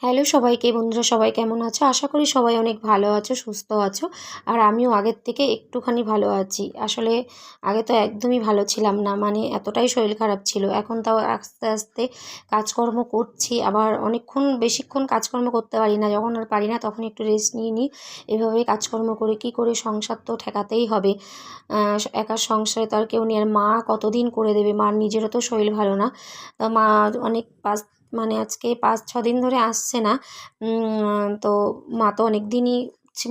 Hello সবাইকে, বন্ধুরা সবাই কেমন আছো? আশা করি সবাই অনেক ভালো আছো, সুস্থ আছো। আর আমিও আগের থেকে একটুখানি ভালো আছি। আসলে আগে তো একদমই ভালো ছিলাম না, মানে এতটাই শরীর খারাপ ছিল। এখন তাও আস্তে আস্তে কাজকর্ম করছি, আবার বেশিক্ষণ কাজকর্ম করতে পারি না। যখন আর পারি না তখন একটু রেস্ট নিয়ে নিই। এভাবেই কাজকর্ম করে কী করে সংসার তো ঠেকাতেই হবে। একা সংসারে তো আর কেউ নেই। আর মা কতদিন করে দেবে? মার নিজেরও তো শরীর ভালো না। তা মা অনেক মানে আজকে ৫-৬ দিন ধরে আসছে না। তো মা তো অনেক দিনই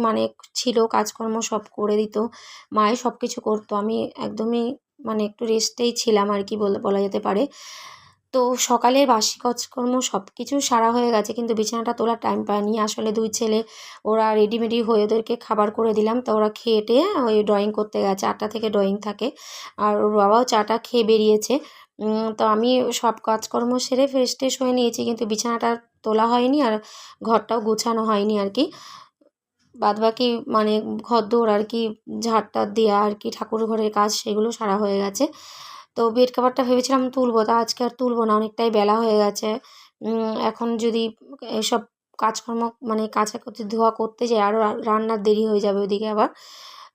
মানে ছিল, কাজকর্ম সব করে দিত। মাই সব কিছু করতো। আমি একদমই মানে একটু রেস্টেই ছিলাম আর কি বলা যেতে পারে। তো সকালের বাসি কাজকর্ম সব কিছু সারা হয়ে গেছে, কিন্তু বিছানাটা তোলার টাইম পাইনি। আসলে ২ ছেলে ওরা রেডিমেডি হয়ে ওদেরকে খাবার করে দিলাম। তো ওরা খেয়ে টেয়ে ওই ড্রয়িং করতে গেছে। ৮টা থেকে ড্রয়িং থাকে। আর ওর বাবাও চাটা খেয়ে বেরিয়েছে। তো আমি সব কাজকর্ম সেরে ফ্রেশ ট্রেশ হয়ে নিয়েছি, কিন্তু বিছানাটা তোলা হয়নি আর ঘরটাও গোছানো হয়নি আর কি। বাদবাকি মানে ঘরদোর আর কি ঝাড়-টাড় দেওয়া আর কি, ঠাকুর ঘরের কাজ সেগুলো সারা হয়ে গেছে। তো বেড কভারটা ভেবেছিলাম তুলবো, তা আজকে আর তুলবো না, অনেকটাই বেলা হয়ে গেছে। এখন যদি এসব কাজকর্ম মানে কাচাকুচি ধোয়া করতে যাই আরও রান্নার দেরি হয়ে যাবে ওদিকে আবার।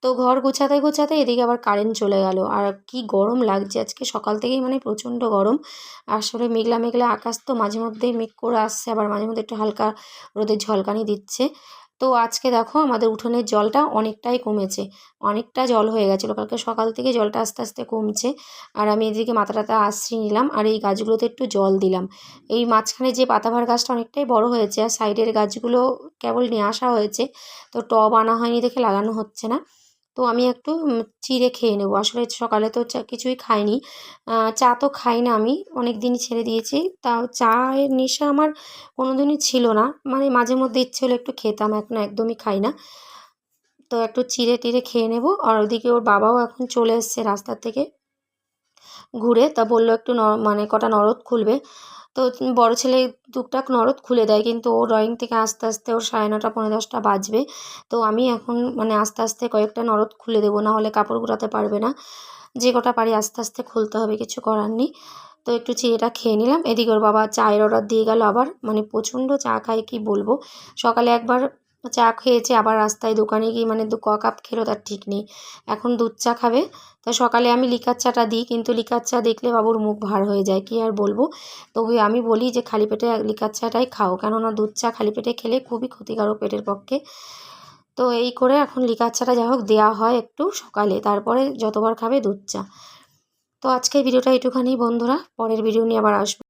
তো ঘর গোছাতে গোছাতে এদিকে আবার কারেন্ট চলে গেল। আর কি গরম লাগছে আজকে সকাল থেকেই, মানে প্রচণ্ড গরম। আসলে মেঘলা মেঘলা আকাশ, তো মাঝে মধ্যেই মেঘ করে আসছে, আবার মাঝে মধ্যে একটু হালকা রোদের ঝলকানি দিচ্ছে। তো আজকে দেখো আমাদের উঠোনের জলটা অনেকটাই কমেছে, অনেকটা জল হয়ে গেছিলো। কালকে সকাল থেকে জলটা আস্তে আস্তে কমছে। আর আমি এদিকে মাথাটাতে আশ্রিয়ে নিলাম আর এই গাছগুলোতে একটু জল দিলাম। এই মাঝখানে যে পাতাবাহার গাছটা অনেকটাই বড় হয়েছে, আর সাইডের গাছগুলো কেবল নিয়ে আসা হয়েছে। তো টব আনা হয়নি দেখে লাগানো হচ্ছে না। তো আমি একটু চিড়ে খেয়ে নেবো। আসলে সকালে তো কিছুই খাইনি। চা তো খাই না আমি, অনেক দিনই ছেড়ে দিয়েছি। তাও চায়ের নেশা আমার কোনোদিনই ছিল না। মানে মাঝে মধ্যে ইচ্ছে হলে একটু খেতাম, এখন একদমই খাই না। তো একটু চিড়ে টিড়ে খেয়ে নেবো। আর ওদিকে ওর বাবাও এখন চলে এসছে রাস্তার থেকে ঘুরে। তা বললো একটু মানে কটা নরদ খুলবে। তো বড় ছেলে টুকটাক নরদ খুলে দেয়, কিন্তু ও ড্রয়িং থেকে আসতে আসতে ওর 9:30 9:45 বাজবে। তো আমি এখন মানে আস্তে আস্তে কয়েকটা নরদ খুলে দেবো, না হলে কাপড় কুড়াতে পারবে না। যে কটা পারি আস্তে আস্তে খুলতে হবে, কিছু করার নেই। তো একটু চিড়েটা খেয়ে নিলাম। এদিকে ওর বাবা চায়ের অর্ডার দিয়ে গেল আবার, মানে প্রচণ্ড চা খায় কি বলবো। সকালে একবার চা খেয়েছে, আবার রাস্তায় দোকানে গিয়ে মানে কাপ খেলো তার ঠিক নেই। এখন দুধ চা খাবে। তো সকালে আমি লিকার চাটা দিই, কিন্তু লিকার চা দেখলে বাবুর মুখ ভার হয়ে যায়, কী আর বলবো। তবু আমি বলি যে খালি পেটে লিকার চাটাই খাও, কেননা দুধ চা খালি পেটে খেলে খুবই ক্ষতিকারক পেটের পক্ষে। তো এই করে এখন লিকার চাটা যাই হোক দেওয়া হয় একটু সকালে, তারপরে যতবার খাবে দুধ চা। তো আজকের ভিডিওটা একটুখানি বন্ধুরা, পরের ভিডিও নিয়ে আবার আসবো।